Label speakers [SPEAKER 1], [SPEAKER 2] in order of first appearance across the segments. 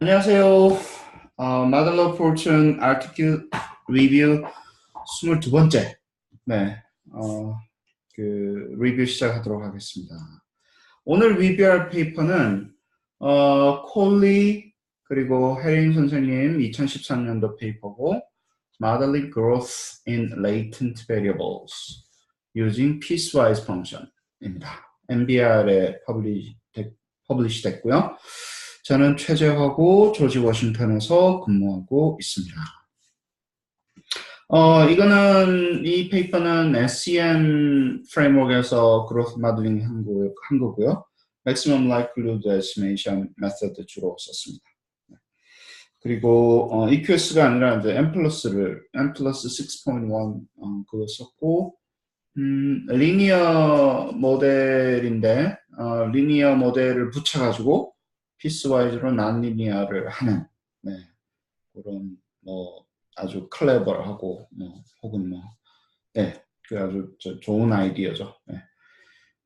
[SPEAKER 1] 안녕하세요. 마들러 포춘 아티클 리뷰 22번째 리뷰 시작하도록 하겠습니다. 오늘 리뷰할 페이퍼는 콜리 그리고 해링 선생님 2013년도 페이퍼고 Modeling Growth in Latent Variables using Piecewise Function입니다. MBR에 퍼블리시 됐고요. 저는 최재화고 조지 워싱턴에서 근무하고 있습니다. 이 페이퍼는 SEM 프레임워크에서 그로스 모델링 한 거고요. Maximum Likelihood Estimation 메소드 주로 썼습니다. 그리고 EQS가 아니라 이제 M 플러스 6.1 그거 썼고 리니어 모델인데 리니어 모델을 붙여가지고 피스와이즈로 난리니어를 하는 그런 아주 클레버하고 혹은 그 아주 좋은 아이디어죠.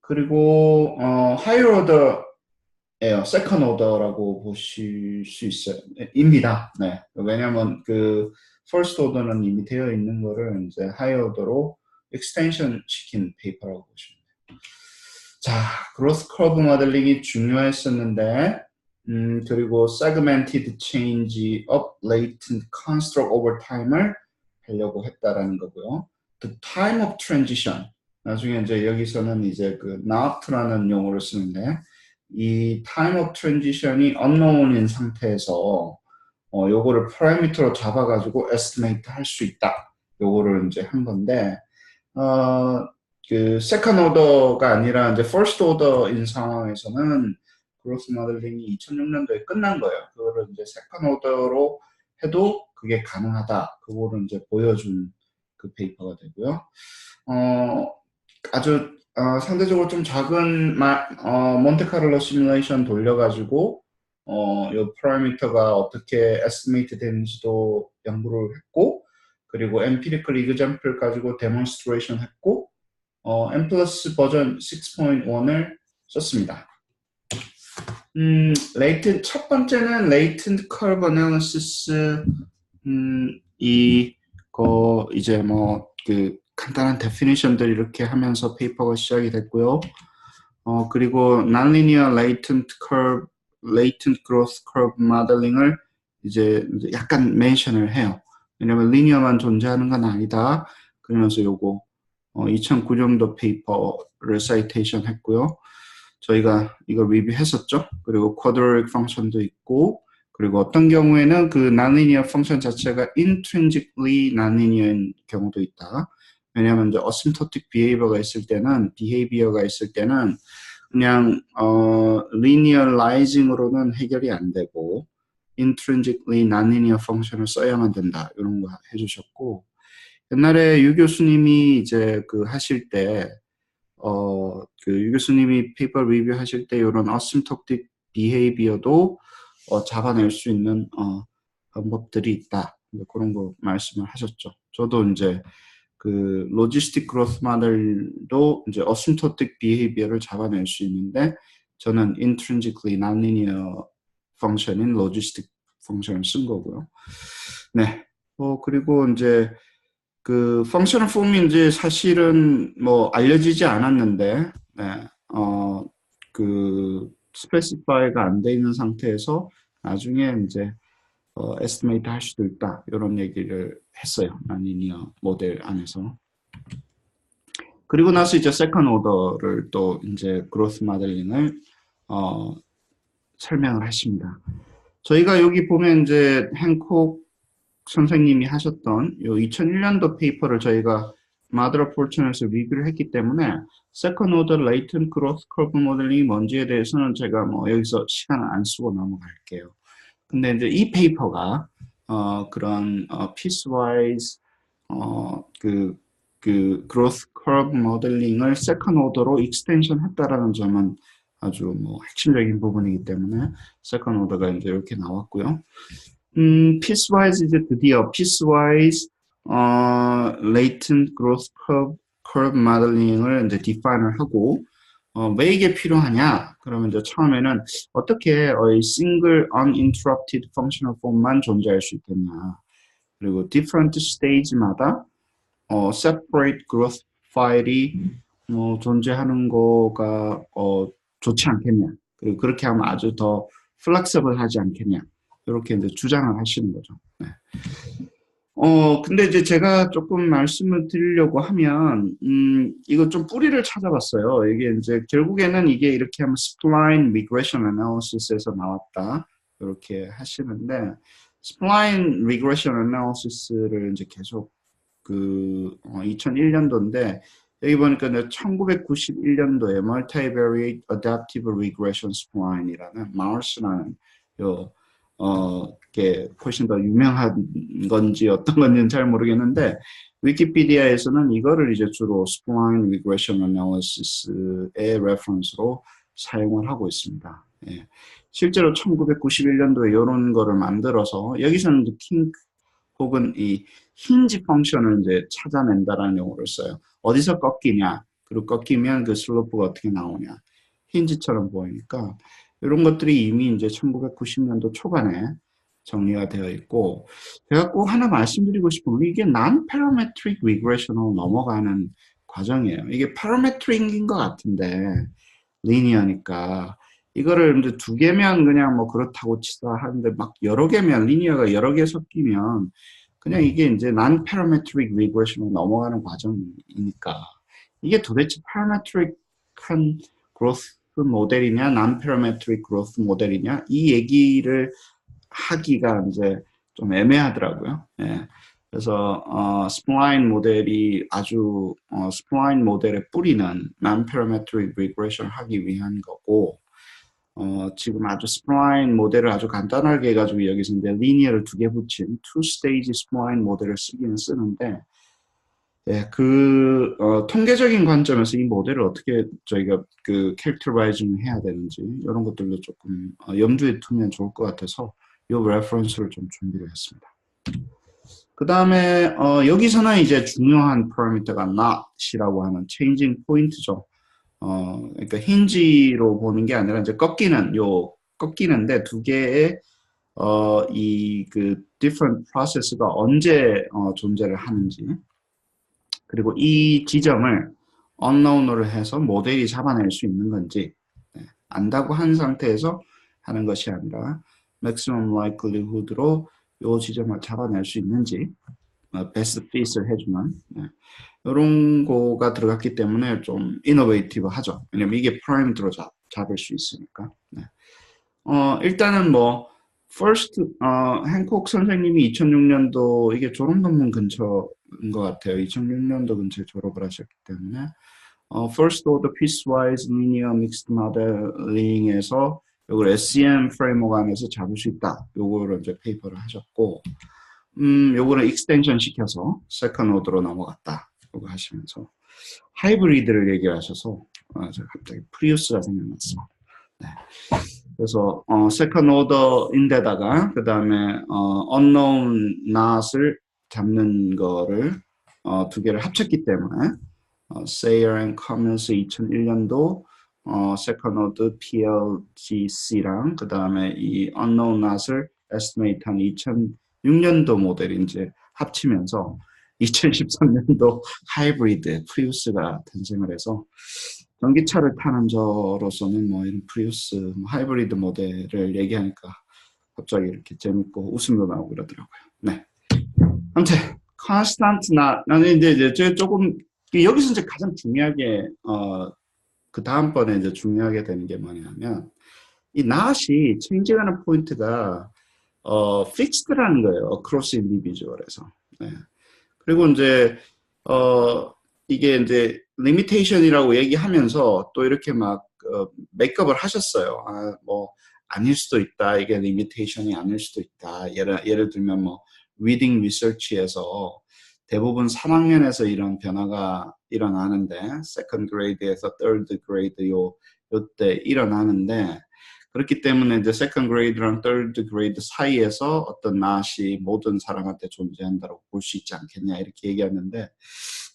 [SPEAKER 1] 그리고 하이어 오더예요. 세컨 오더라고 보실 수 있어요. 입니다. 왜냐하면 그 퍼스트 오더는 이미 되어 있는 거를 이제 하이어 오더로 익스텐션 시킨 페이퍼라고 보시면 돼요. 자, 그로스 커브 모델링이 중요했었는데 그리고 segmented change of latent construct over time을 하려고 했다라는 거고요. The time of transition. 나중에 이제 여기서는 이제 그 not라는 용어를 쓰는데 이 time of transition이 unknown인 상태에서 요거를 파라미터로 잡아가지고 estimate 할 수 있다. 요거를 이제 한 건데 그 second order가 아니라 이제 first order인 상황에서는 그로스 모델링이 2006년도에 끝난 거예요. 그거를 이제 second order로 해도 그게 가능하다. 그거를 이제 보여준 그 페이퍼가 되고요. 아주 상대적으로 좀 작은 몬테카를로 시뮬레이션 돌려가지고 요 파라미터가 어떻게 에스티메이트 되는지도 연구를 했고 그리고 empirical example 가지고 데몬스트레이션 했고 M 플러스 버전 6.1을 썼습니다. 첫 번째는 latent curve analysis 이거 이제 그 간단한 데피니션들 이렇게 하면서 페이퍼가 시작이 됐고요. 그리고 nonlinear latent growth curve modeling을 이제 약간 멘션을 해요. 왜냐면 리니어만 존재하는 건 아니다. 그러면서 요거 2009년도 페이퍼를 사이테이션 했고요. 저희가 이거 리뷰했었죠. 그리고 quadratic 펑션도 있고 그리고 어떤 경우에는 그 nonlinear 펑션 자체가 intrinsically nonlinear인 경우도 있다. 왜냐하면 이제 asymptotic behavior가 있을 때는 그냥 linearizing으로는 해결이 안 되고 intrinsically nonlinear 펑션을 써야만 된다. 이런 거 해주셨고 옛날에 유 교수님이 이제 그 하실 때 그 유 교수님이 페이퍼 리뷰 하실 때 이런 asymptotic behavior도 잡아낼 수 있는 방법들이 있다. 그런 거 말씀을 하셨죠. 저도 이제 그 로지스틱 그로스 모델도 이제 asymptotic behavior를 잡아낼 수 있는데 저는 intrinsically nonlinear 펑션인 logistic 펑션을 쓴 거고요. 네. 그리고 이제 그 펑셔널 폼이 이제 사실은 알려지지 않았는데 그 스페시파이가 안 돼 있는 상태에서 나중에 이제 에스티메이트 할 수도 있다 이런 얘기를 했어요. 난리니어 모델 안에서. 그리고 나서 이제 세컨 오더를 또 이제 그로스 모델링을 설명을 하십니다. 저희가 여기 보면 이제 행콕 선생님이 하셨던 요 2001년도 페이퍼를 저희가 마더러 포춘에서 리뷰를 했기 때문에 세컨 오더 레이턴트 그로스 커브 모델링이 뭔지에 대해서는 제가 여기서 시간을 안 쓰고 넘어갈게요. 근데 이제 이 페이퍼가 그런 piecewise 그 growth curve modeling을 second order로 extension 했다라는 점은 아주 핵심적인 부분이기 때문에 second order가 이제 이렇게 나왔고요. piecewise 이제 드디어 piecewise latent growth curve modeling을 이제 define을 하고 왜 이게 필요하냐? 그러면 이제 처음에는 어떻게 이 single uninterrupted functional form만 존재할 수 있겠냐? 그리고 different stage마다 separate growth 파일이 존재하는 거가 좋지 않겠냐? 그리고 그렇게 하면 아주 더 플렉서블하지 않겠냐? 이렇게 이제 주장을 하시는 거죠. 네. 근데 이제 제가 조금 말씀을 드리려고 하면, 이거 좀 뿌리를 찾아봤어요. 이게 이제 결국에는 이게 이렇게 하면 spline regression analysis에서 나왔다. 이렇게 하시는데, spline regression analysis를 이제 계속 2001년도인데, 여기 보니까 1991년도에 multivariate adaptive regression spline이라는 MARS라는 요 이게 훨씬 더 유명한 건지 어떤 건지는 잘 모르겠는데 위키피디아에서는 이거를 이제 주로 spline regression analysis의 레퍼런스로 사용을 하고 있습니다. 예. 실제로 1991년도에 이런 거를 만들어서 여기서는 킹 혹은 이 힌지 펑션을 이제 찾아낸다라는 용어를 써요. 어디서 꺾이냐, 그리고 꺾이면 그 슬로프가 어떻게 나오냐. 힌지처럼 보이니까 이런 것들이 이미 이제 1990년도 초반에 정리가 되어 있고 제가 꼭 하나 말씀드리고 싶은 건 이게 non-parametric regression으로 넘어가는 과정이에요. 이게 parametric인 것 같은데 리니어니까 이거를 이제 두 개면 그냥 뭐 그렇다고 치다 하는데 막 여러 개면 리니어가 여러 개 섞이면 그냥 이게 이제 non-parametric regression으로 넘어가는 과정이니까 이게 도대체 parametric한 growth 모델이냐 non-parametric growth 모델이냐 이 얘기를 하기가 이제 좀 애매하더라고요. 예. 그래서 스플라인 모델이 아주 스플라인 모델의 뿌리는 non-parametric regression 하기 위한 거고 지금 아주 스플라인 모델을 아주 간단하게 해가지고 여기서 이제 리니어를 두 개 붙인 two-stage 스플라인 모델을 쓰기는 쓰는데 예, 통계적인 관점에서 이 모델을 어떻게 저희가 캐릭터라이징 해야 되는지 이런 것들도 조금 염두에 두면 좋을 것 같아서 이 레퍼런스를 좀 준비를 했습니다. 그 다음에 여기서는 이제 중요한 파라미터가 not이라고 하는 changing point죠. 그러니까 힌지로 보는 게 아니라 이제 꺾이는데 두 개의 different process가 언제 존재를 하는지 그리고 이 지점을 unknown으로 해서 모델이 잡아낼 수 있는 건지 안다고 한 상태에서 하는 것이 아니라 maximum likelihood로 이 지점을 잡아낼 수 있는지 best fit을 해주는 이런 거가 들어갔기 때문에 좀 이노베이티브 하죠. 왜냐면 이게 프라임드로 잡을 수 있으니까. 네. 일단은 뭐 first 행콕 선생님이 2006년도 이게 졸업 논문 근처인 것 같아요. 2006년도 근처에 졸업을 하셨기 때문에 first order piecewise linear mixed modeling에서 이걸 SEM 프레임워크 안에서 잡을 수 있다. 요거를 이제 페이퍼를 하셨고 요거를 익스텐션 시켜서 세컨 오더로 넘어갔다. 요거 하시면서 하이브리드를 얘기하셔서 제가 갑자기 프리우스가 생각났어. 네. 그래서 세컨 오더인데다가 그 다음에 unknown not을 잡는 거를 두 개를 합쳤기 때문에 Sayer and Cummins 2001년도 세컨 오더 PLGC랑 그 다음에 이 unknown not을 estimate 한 2006년도 모델이 이제 합치면서 2013년도 하이브리드 프리우스가 탄생을 해서 전기차를 타는 저로서는 뭐 이런 프리우스 하이브리드 모델을 얘기하니까 갑자기 이렇게 재밌고 웃음도 나오고 그러더라고요. 네. 아무튼 constant not 나는 이제 조금 여기서 이제 가장 중요하게 그 다음번에 이제 중요하게 되는 게 뭐냐면 이 not이 체인지하는 포인트가 fixed라는 거예요. across individual에서. 네. 그리고 이제 이게 이제 limitation이라고 얘기하면서 또 이렇게 막 메이크업을 하셨어요. 뭐 아닐 수도 있다. 이게 limitation이 아닐 수도 있다. 예를 들면 뭐 reading research에서 대부분 3학년에서 이런 변화가 일어나는데 second grade에서 third grade 요때 일어나는데 그렇기 때문에 이제 세컨드 그레이드랑 third 그레이드 사이에서 어떤 낫이 모든 사람한테 존재한다고 볼 수 있지 않겠냐 이렇게 얘기하는데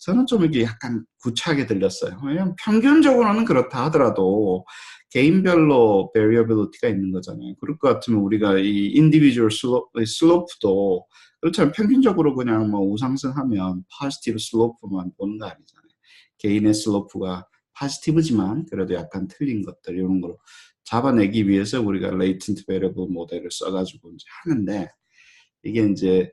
[SPEAKER 1] 저는 좀 이게 약간 구차하게 들렸어요. 왜냐면 평균적으로는 그렇다 하더라도 개인별로 베리어빌리티가 있는 거잖아요. 그럴 것 같으면 우리가 이 인디비주얼 슬로프도 그렇잖아요. 평균적으로 그냥 뭐 우상승하면 포지티브 슬로프만 보는 거 아니잖아요. 개인의 슬로프가 포지티브지만 그래도 약간 틀린 것들 이런 걸 잡아내기 위해서 우리가 레이턴트 베리어블 모델을 써가지고 이제 하는데 이게 이제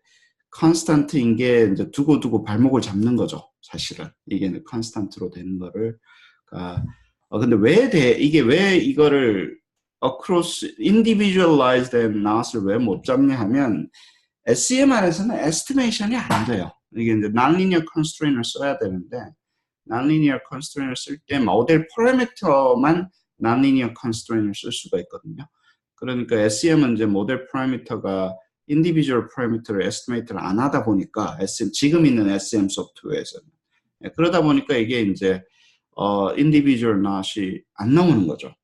[SPEAKER 1] 컨스탄트인 게 이제 두고두고 발목을 잡는 거죠. 사실은 이게 컨스탄트로 되는 거를 근데 이게 왜 이거를 across individualized and not을 왜 못 잡냐 하면 SEM 안에서는 estimation이 안 돼요. 이게 이제 nonlinear constraint을 써야 되는데 nonlinear constraint을 쓸 때 모델 파라미터만 nonlinear constraint을 쓸 수가 있거든요. 그러니까 SEM은 이제 모델 파라미터가 individual parameter를 estimate를 안 하다 보니까 지금 있는 SEM 소프트웨어에서는 그러다 보니까 이게 이제 individual not이 안 나오는 거죠.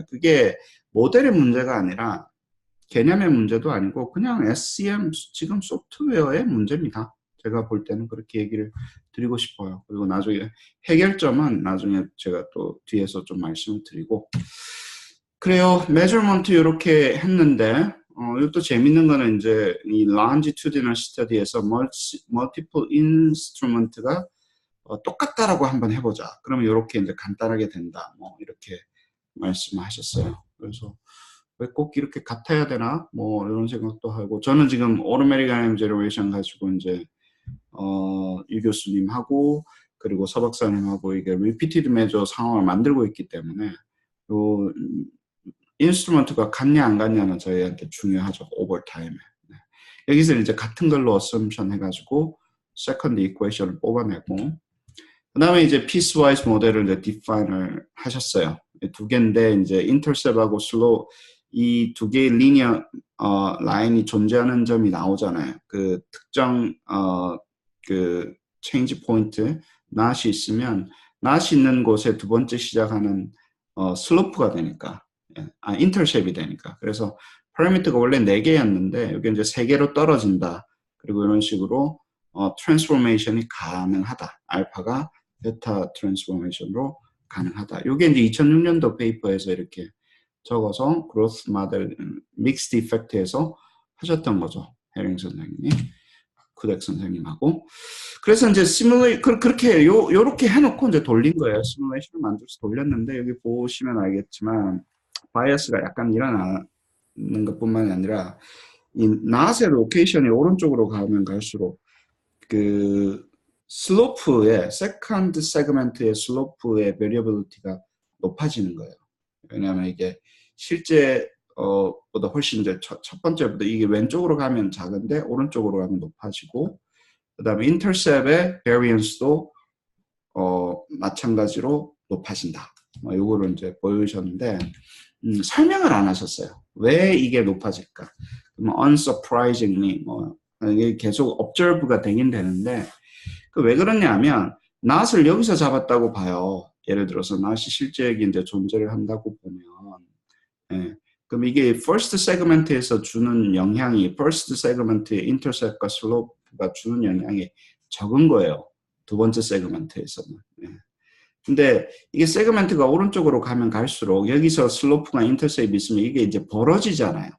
[SPEAKER 1] 그게 모델의 문제가 아니라 개념의 문제도 아니고 그냥 SEM 지금 소프트웨어의 문제입니다. 제가 볼 때는 그렇게 얘기를 드리고 싶어요. 그리고 나중에 해결점은 나중에 제가 또 뒤에서 좀 말씀을 드리고 그래요. measurement 이렇게 했는데 이것도 재밌는 거는 이제 이 longitudinal study에서 multiple instrument가 똑같다라고 한번 해보자. 그러면 이렇게 이제 간단하게 된다. 뭐 이렇게 말씀하셨어요. 그래서 왜 꼭 이렇게 같아야 되나? 뭐 이런 생각도 하고 저는 지금 automatic IM generation 가지고 이제 유 교수님하고 그리고 서 박사님하고 이게 repeated measure 상황을 만들고 있기 때문에 요 인스트루먼트가 같냐 안 같냐는 저희한테 중요하죠. 오버타임에. 네. 여기서 이제 같은 걸로 어썸션 해가지고 세컨드 이퀘이션을 뽑아내고 그 다음에 이제 piecewise 모델을 이제 define을 하셨어요. 두 개인데 이제 intercept하고 slow 이 두 개의 리니어 라인이 존재하는 점이 나오잖아요. 그 특정 그 change point 낫이 있으면 낫이 있는 곳에 두 번째 시작하는 슬로프가 되니까 인터셉이 되니까 그래서 파라미터가 원래 4개였는데 여기 이제 3개로 떨어진다. 그리고 이런 식으로 트랜스포메이션이 가능하다. 알파가 베타 트랜스포메이션으로 가능하다. 이게 이제 2006년도 페이퍼에서 이렇게 적어서 그로스 모델 믹스드 이펙트에서 하셨던 거죠. 해링 선생님이 쿠덱 선생님하고 그래서 이제 그렇게 요렇게 해놓고 이제 돌린 거예요. 시뮬레이션을 만들어서 돌렸는데 여기 보시면 알겠지만 바이어스가 약간 일어나는 것뿐만이 아니라 이 낫의 로케이션이 오른쪽으로 가면 갈수록 그 슬로프의 세컨드 세그먼트의 슬로프의 베리어빌리티가 높아지는 거예요. 왜냐하면 이게 실제 보다 훨씬 이제 첫 번째보다 이게 왼쪽으로 가면 작은데 오른쪽으로 가면 높아지고 그 다음에 인터셉의 베리언스도 마찬가지로 높아진다. 요거를 이제 보여주셨는데 설명을 안 하셨어요. 왜 이게 높아질까? unsurprisingly 이게 계속 observe가 되긴 되는데 왜 그러냐면 낫을 여기서 잡았다고 봐요. 예를 들어서 낫이 실제 이제 존재를 한다고 보면 그럼 이게 first segment에서 주는 영향이 first segment의 intercept과 slope가 주는 영향이 적은 거예요. 두 번째 세그먼트에서는. 근데 이게 세그먼트가 오른쪽으로 가면 갈수록 여기서 슬로프가 인터셉이 있으면 이게 이제 벌어지잖아요.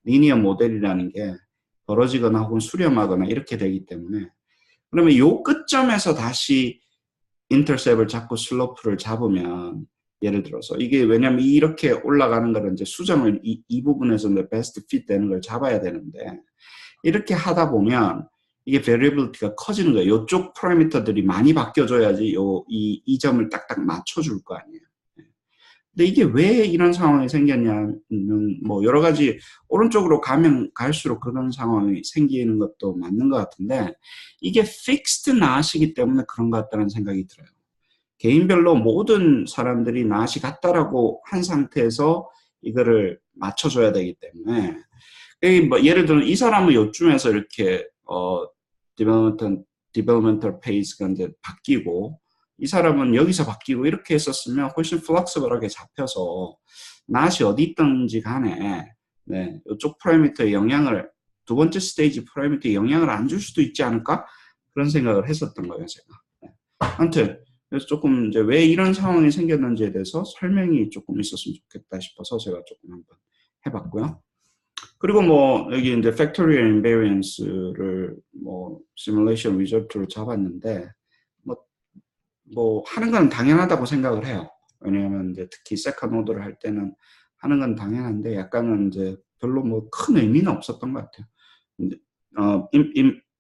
[SPEAKER 1] 리니어 모델이라는 게 벌어지거나 혹은 수렴하거나 이렇게 되기 때문에 그러면 요 끝점에서 다시 인터셉을 잡고 슬로프를 잡으면 예를 들어서 이게 왜냐면 이렇게 올라가는 거는 이제 수정을 이 부분에서 베스트 핏 되는 걸 잡아야 되는데 이렇게 하다 보면 이게 베리어빌리티가 커지는 거예요. 이쪽 파라미터들이 많이 바뀌어줘야지 이 점을 딱딱 맞춰줄 거 아니에요. 근데 이게 왜 이런 상황이 생겼냐면 뭐 여러 가지 오른쪽으로 가면 갈수록 그런 상황이 생기는 것도 맞는 것 같은데 이게 픽스드 낫이기 때문에 그런 것 같다는 생각이 들어요. 개인별로 모든 사람들이 낫이 같다라고 한 상태에서 이거를 맞춰줘야 되기 때문에 뭐 예를 들어 이 사람은 요쯤에서 이렇게 developmental pace가 이제 바뀌고 이 사람은 여기서 바뀌고 이렇게 했었으면 훨씬 플렉서블하게 잡혀서 낫이 어디 있든지 간에 네, 이쪽 파라미터의 영향을 두 번째 스테이지 파라미터의 영향을 안 줄 수도 있지 않을까? 그런 생각을 했었던 거예요, 제가. 네. 아무튼 그래서 조금 이제 왜 이런 상황이 생겼는지에 대해서 설명이 조금 있었으면 좋겠다 싶어서 제가 조금 한번 해봤고요. 그리고 뭐 여기 이제 팩토리얼 인베리언스를 뭐 시뮬레이션 리저트로 잡았는데 뭐 하는 건 당연하다고 생각을 해요. 왜냐하면 이제 특히 세컨 오더를 할 때는 하는 건 당연한데 약간은 이제 별로 뭐 큰 의미는 없었던 것 같아요.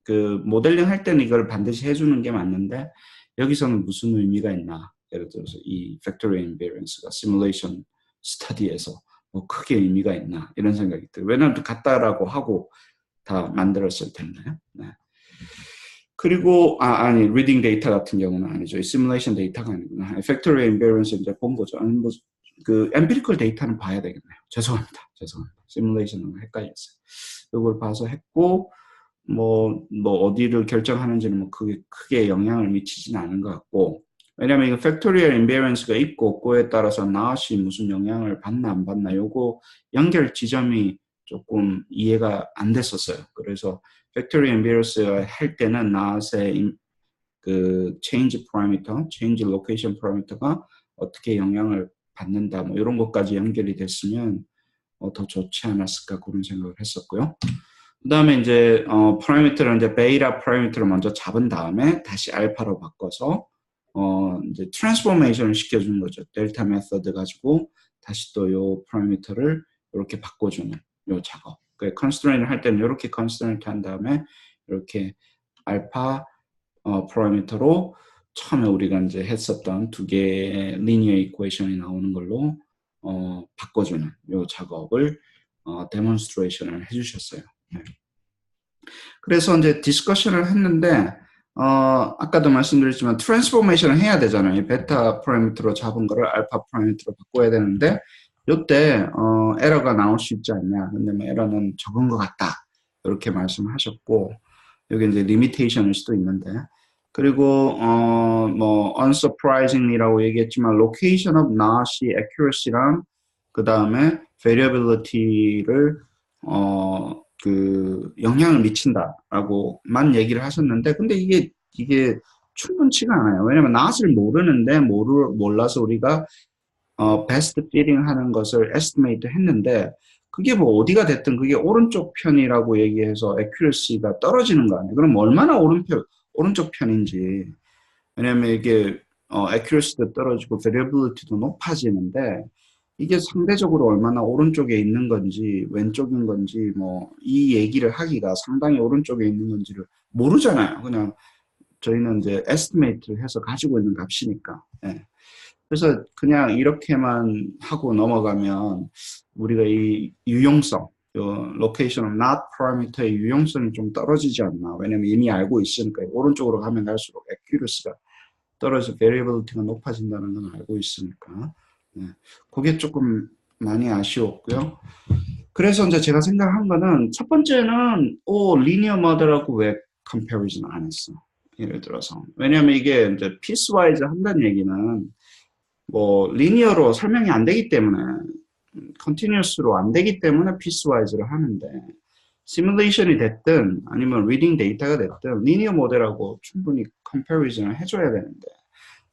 [SPEAKER 1] 그 모델링 할 때는 이걸 반드시 해주는 게 맞는데 여기서는 무슨 의미가 있나? 예를 들어서 이 팩토리얼 인베리언스가 시뮬레이션 스터디에서 뭐 크게 의미가 있나? 이런 생각이 들어요. 왜냐하면 같다라고 하고 다 만들었을 텐데. 네. 그리고 아니 리딩 데이터 같은 경우는 아니죠. 시뮬레이션 데이터가 아니구나. 팩토리얼 인베리언스 이제 본 거죠. 아니 그 엠피리컬 데이터는 봐야 되겠네요. 죄송합니다. 시뮬레이션은 헷갈렸어요. 이걸 봐서 했고 뭐 어디를 결정하는지는 뭐 크게 영향을 미치지는 않은 것 같고 왜냐면 이거 팩토리얼 인베리언스가 있고 없고에 따라서 낫이 무슨 영향을 받나 안 받나 요거 연결 지점이 조금 이해가 안 됐었어요. 그래서 팩토리얼 인베리언스 할 때는 낫의 그 change parameter, change location parameter가 어떻게 영향을 받는다 뭐 이런 것까지 연결이 됐으면 더 좋지 않았을까 그런 생각을 했었고요. 그 다음에 이제 파라미터를 이제 베이타 파라미터를 먼저 잡은 다음에 다시 알파로 바꿔서 이제 트랜스포메이션을 시켜주는 거죠. 델타 메서드 가지고 다시 또 요 파라미터를 이렇게 바꿔주는 요 작업. 그 컨스트레인을 할 때는 이렇게 컨스트레인트 한 다음에 이렇게 알파 파라미터로 처음에 우리가 이제 했었던 두 개의 리니어 이퀘이션이 나오는 걸로 바꿔주는 요 작업을 데몬스트레이션을 해주셨어요. 네. 그래서 이제 디스커션을 했는데 아까도 말씀드렸지만 트랜스포메이션을 해야 되잖아요. 베타 파라미터로 잡은 거를 알파 파라미터로 바꿔야 되는데 이때 에러가 나올 수 있지 않냐. 근데 뭐 에러는 적은 것 같다. 이렇게 말씀하셨고 여기 이제 리미테이션일 수도 있는데 그리고 뭐 unsurprisingly라고 얘기했지만 location of notch의 accuracy랑 그 다음에 variability를 그 영향을 미친다라고만 얘기를 하셨는데 근데 이게 충분치가 않아요. 왜냐면 notch를 모르는데 몰라서 우리가 best fitting 하는 것을 estimate 했는데 그게 뭐 어디가 됐든 그게 오른쪽 편이라고 얘기해서 accuracy가 떨어지는 거 아니에요. 그럼 얼마나 오른쪽 편인지. 왜냐면 이게 accuracy도 떨어지고 variability도 높아지는데 이게 상대적으로 얼마나 오른쪽에 있는 건지 왼쪽인 건지 뭐 이 얘기를 하기가 상당히 오른쪽에 있는 건지를 모르잖아요. 그냥 저희는 이제 estimate를 해서 가지고 있는 값이니까. 예. 그래서 그냥 이렇게만 하고 넘어가면 우리가 이 유용성, location of not parameter의 유용성이 좀 떨어지지 않나. 왜냐면 이미 알고 있으니까 오른쪽으로 가면 갈수록 accuracy가 떨어져 variability가 높아진다는 건 알고 있으니까. 네. 그게 조금 많이 아쉬웠고요. 그래서 이제 제가 생각한 거는 첫 번째는 리니어 모델하고 왜 comparison 안 했어? 예를 들어서 왜냐면 이게 이제 piecewise 한다는 얘기는 뭐 리니어로 설명이 안 되기 때문에 컨티뉴어스로 안 되기 때문에 piecewise를 하는데 시뮬레이션이 됐든 아니면 리딩 데이터가 됐든 리니어 모델하고 충분히 comparison을 해줘야 되는데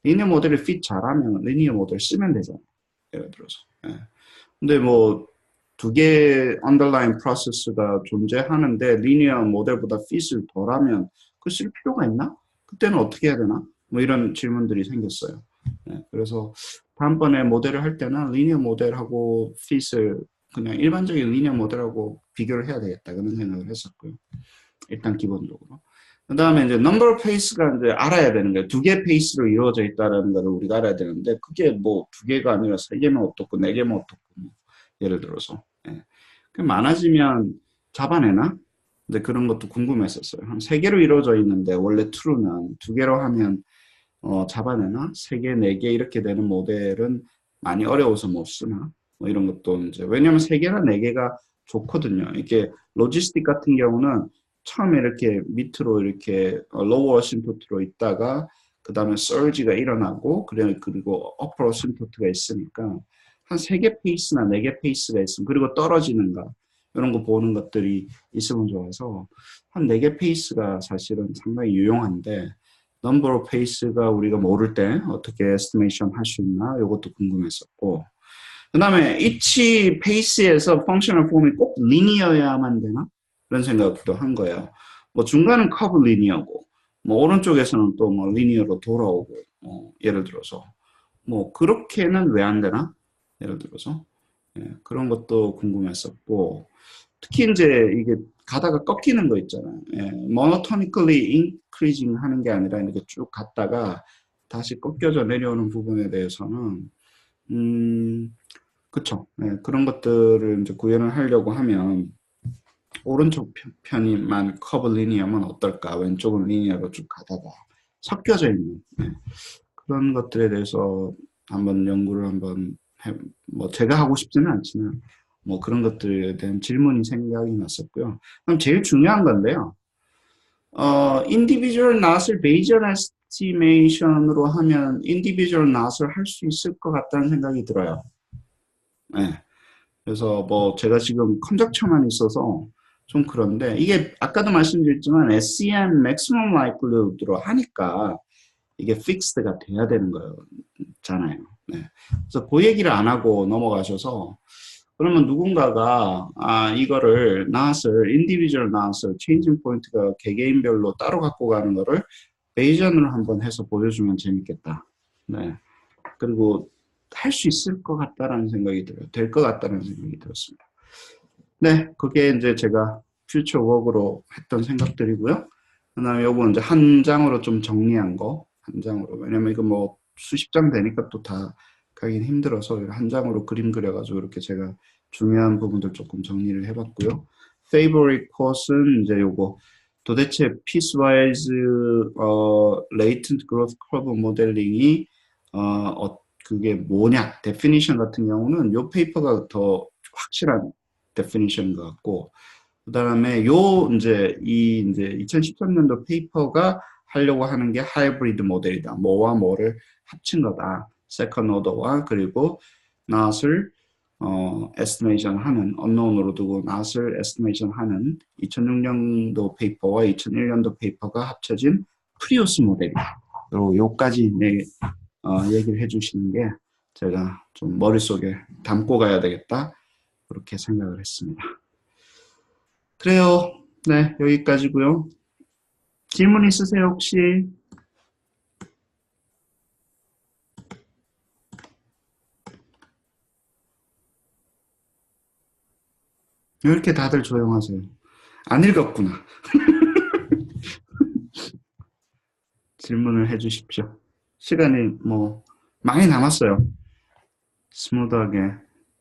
[SPEAKER 1] 리니어 모델을 fit 잘하면 리니어 모델 쓰면 되잖아요. 예를 들어서. 예. 근데 뭐 두 개의 underlying process가 존재하는데 리니어 모델보다 fit을 덜하면 그 쓸 필요가 있나? 그때는 어떻게 해야 되나? 뭐 이런 질문들이 생겼어요. 네, 그래서 다음번에 모델을 할 때는 리니어 모델하고 fit을 그냥 일반적인 리니어 모델하고 비교를 해야 되겠다 그런 생각을 했었고요. 일단 기본적으로. 그 다음에 이제 number of pace가 이제 알아야 되는 거예요. 두 개 페이스로 이루어져 있다는 걸 우리가 알아야 되는데 그게 뭐 두 개가 아니라 세 개면 어떻고 네 개면 어떻고 뭐 예를 들어서 예. 많아지면 잡아내나? 근데 그런 것도 궁금했었어요. 한 세 개로 이루어져 있는데 원래 true는 두 개로 하면 잡아내나? 세 개, 네 개 이렇게 되는 모델은 많이 어려워서 못 쓰나? 뭐 이런 것도 이제 왜냐면 세 개나 네 개가 좋거든요. 이게 로지스틱 같은 경우는 처음에 이렇게 밑으로 이렇게 로워 어심포트로 있다가 그 다음에 surge가 일어나고 그리고 upper 어심포트가 있으니까 한 3개 페이스나 4개 페이스가 있으면, 그리고 떨어지는가 이런 거 보는 것들이 있으면 좋아서 한 4개 페이스가 사실은 상당히 유용한데, 넘버 오브 페이스가 우리가 모를 때 어떻게 에스티메이션 할 수 있나 이것도 궁금했었고, 그 다음에 each 페이스에서 펑셔널 폼이 꼭 리니어여야만 되나? 그런 생각도 한 거예요. 뭐 중간은 커브 리니어고, 뭐 오른쪽에서는 또 뭐 리니어로 돌아오고, 예를 들어서 뭐 그렇게는 왜 안 되나? 예를 들어서 그런 것도 궁금했었고, 특히 이제 이게 가다가 꺾이는 거 있잖아요. monotonically increasing 하는 게 아니라 이렇게 쭉 갔다가 다시 꺾여져 내려오는 부분에 대해서는 그쵸. 그런 것들을 이제 구현을 하려고 하면 오른쪽 편이만 커브 리니어면 어떨까? 왼쪽은 리니어로 쭉 가다가 섞여져 있는 그런 것들에 대해서 한번 연구를 한번 뭐 제가 하고 싶지는 않지만 뭐 그런 것들에 대한 질문이 생각이 났었고요. 그럼 제일 중요한 건데요. individual 낫을 베이지얼 에스티메이션으로 하면 individual 낫을 할 수 있을 것 같다는 생각이 들어요. 네. 그래서 뭐 제가 지금 컨덕처만 있어서 좀 그런데, 이게 아까도 말씀드렸지만 SEM maximum likelihood로 하니까 이게 픽스드가 돼야 되는 거잖아요. 네. 그래서 그 얘기를 안 하고 넘어가셔서, 그러면 누군가가 이거를 낫을 인디비주얼 낫을 체인징 포인트가 개개인별로 따로 갖고 가는 거를 베이전으로 한번 해서 보여주면 재밌겠다. 네. 그리고 할 수 있을 것 같다라는 생각이 들어요. 될 것 같다는 생각이 들었습니다. 네, 그게 이제 제가 퓨처 워크로 했던 생각들이고요. 그다음에 요거 이제 한 장으로 좀 정리한 거, 한 장으로. 왜냐면 이거 뭐 수십 장 되니까 또 다 가긴 힘들어서 한 장으로 그림 그려가지고 이렇게 제가 중요한 부분들 조금 정리를 해봤고요. favorite course는 이제 요거 도대체 piecewise latent growth curve 모델링이 그게 뭐냐, definition 같은 경우는 요 페이퍼가 더 확실한 definition인 것 같고, 그 다음에 이제 2013년도 페이퍼가 하려고 하는 게 하이브리드 모델이다. 뭐와 뭐를 합친 거다. 세컨 오더와 그리고 낫을 에스티메이션 하는, 언노운으로 두고 낫을 에스티메이션 하는 2006년도 페이퍼와 2001년도 페이퍼가 합쳐진 프리오스 모델이다. 그리고 요까지 얘기를 해주시는 게 제가 좀 머릿속에 담고 가야 되겠다. 그렇게 생각을 했습니다. 그래요. 네, 여기까지고요. 질문 있으세요, 혹시? 왜 이렇게 다들 조용하세요? 안 읽었구나. 질문을 해주십시오. 시간이 뭐 많이 남았어요. 스무드하게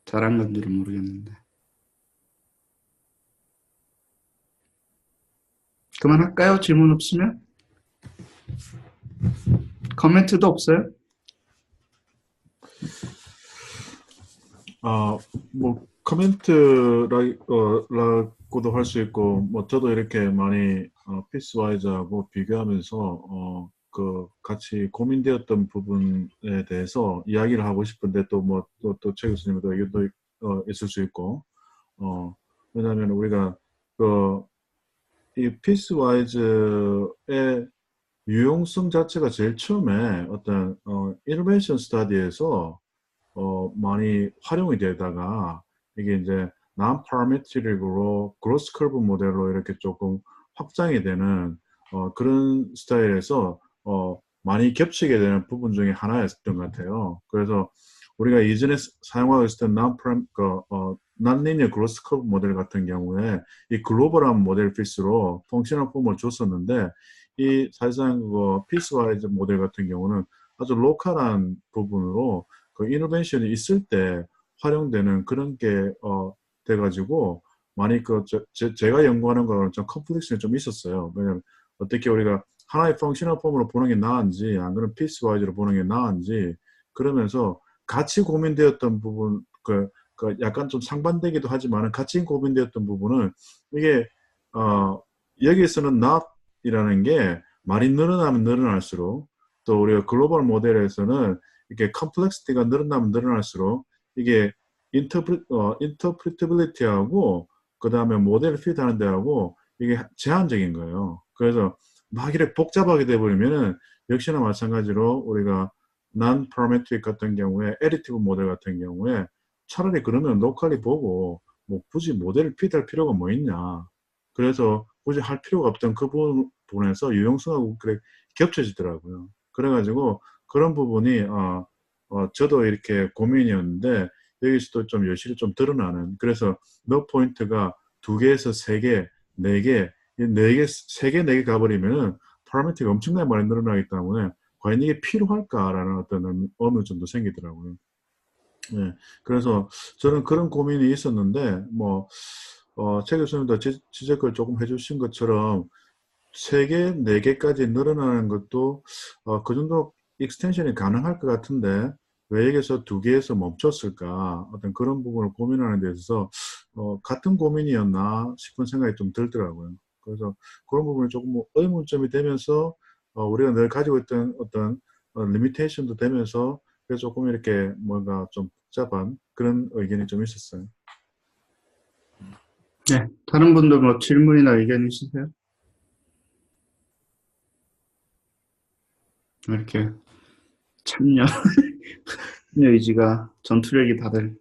[SPEAKER 1] 잘한 건지는 모르겠는데. 그만할까요? 질문 없으면? 코멘트도 없어요?
[SPEAKER 2] 뭐 코멘트라고도 할 수 있고, 뭐 저도 이렇게 많이 피스와이즈하고 비교하면서 같이 고민되었던 부분에 대해서 이야기를 하고 싶은데, 또 뭐 또 최 교수님도 의견도 있을 수 있고, 왜냐하면 우리가 이 피스와이즈의 유용성 자체가 제일 처음에 어떤 이노베이션 스터디에서 많이 활용이 되다가, 이게 이제 non-parametric으로 그로스 커브 모델로 이렇게 조금 확장이 되는 그런 스타일에서 많이 겹치게 되는 부분 중에 하나였던 것 같아요. 그래서 우리가 이전에 사용하고 있었던 non-linear 그로스 커브 모델 같은 경우에 이 글로벌한 모델 피스로 펑셔널 폼을 줬었는데, 이 사실상 피스와이즈 모델 같은 경우는 아주 로컬한 부분으로 그 이노베이션이 있을 때 활용되는 그런 게 돼가지고, 많이 제가 연구하는 거랑 좀 컴플렉스는 좀 있었어요. 왜냐면 어떻게 우리가 하나의 펑셔널 폼으로 보는 게 나은지, 안 그러면 피스와이즈로 보는 게 나은지, 그러면서 같이 고민되었던 부분, 약간 좀 상반되기도 하지만 같이 고민되었던 부분은, 이게 여기에서는 not이라는 게 말이 늘어나면 늘어날수록, 또 우리가 글로벌 모델에서는 이렇게 컴플렉시티가 늘어나면 늘어날수록 이게 인터프리터빌리티하고 그 다음에 모델 핏 하는 데하고 이게 제한적인 거예요. 그래서 막 이렇게 복잡하게 돼버리면은 역시나 마찬가지로 우리가 non-parametric 같은 경우에 additive 모델 같은 경우에 차라리 그러면 로컬리 보고 뭐 굳이 모델을 핏할 필요가 뭐 있냐. 그래서 굳이 할 필요가 없던 그 부분에서 유용성하고 그래 겹쳐지더라고요. 그래가지고 그런 부분이 저도 이렇게 고민이었는데 여기서도 좀 여실히 좀 드러나는 그래서 너 포인트가 두 개에서 세 개, 네 개, 네 개, 세 개, 네 개 가버리면은 파라미터가 엄청나게 많이 늘어나기 때문에 과연 이게 필요할까라는 어떤 어느 정도 생기더라고요. 네. 그래서 저는 그런 고민이 있었는데 최 교수님도 지적을 조금 해주신 것처럼 세 개, 네 개까지 늘어나는 것도 그 정도 익스텐션이 가능할 것 같은데 왜 여기서 두 개에서 멈췄을까? 어떤 그런 부분을 고민하는 데 있어서 같은 고민이었나 싶은 생각이 좀 들더라고요. 그래서 그런 부분이 조금 의문점이 되면서 우리가 늘 가지고 있던 어떤 리미테이션도 되면서 그래서 조금 이렇게 뭔가 좀 복잡한 그런 의견이 좀 있었어요.
[SPEAKER 1] 네. 다른 분들 뭐 질문이나 의견 있으세요? 이렇게 참여 의지가 전투력이 다들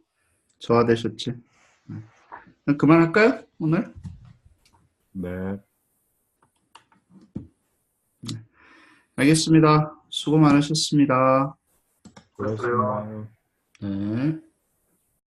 [SPEAKER 1] 저하되셨지. 그만할까요? 오늘?
[SPEAKER 2] 네.
[SPEAKER 1] 알겠습니다. 수고 많으셨습니다.
[SPEAKER 2] 고맙습니다.
[SPEAKER 1] 네.